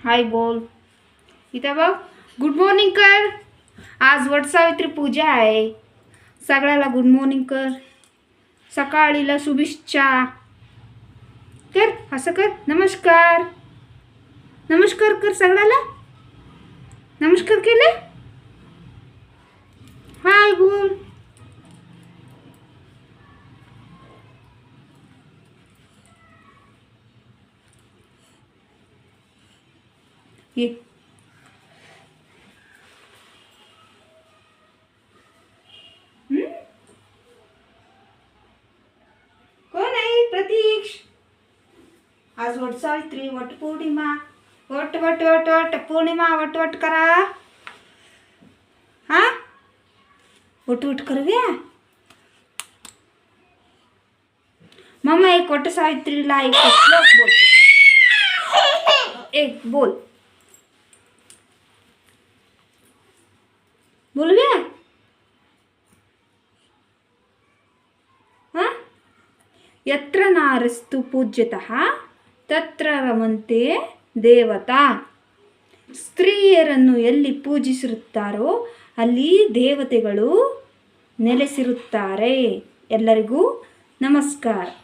हाय बोल. इथं बघ. गुड मॉर्निंग कर. आज वटसावित्री पूजा आहे. सगळ्याला गुड मॉर्निंग कर. सकाळीला शुभेच्छा कर. असं कर. नमस्कार. नमस्कार कर. सगळ्याला नमस्कार केले. हाय बोल. ये कोण आहे? प्रतीक्ष. आज वटसावित्री, वटपौर्णिमा. वट वट वट वट पौर्णिमा. वट वट करा. हा वट वट करूया. मम्मा एक वटसावित्रीला एक श्लोक बोलतो. एक बोल. बोलूया. हा यत्र नारस्तु पूज्यतः ತತ್ರ ರಮಂತೆ ದೇವತಾ. ಸ್ತ್ರೀಯರನ್ನು ಎಲ್ಲಿ ಪೂಜಿಸಿರುತ್ತಾರೋ ಅಲ್ಲಿ ದೇವತೆಗಳು ನೆಲೆಸಿರುತ್ತಾರೆ. ಎಲ್ಲರಿಗೂ ನಮಸ್ಕಾರ.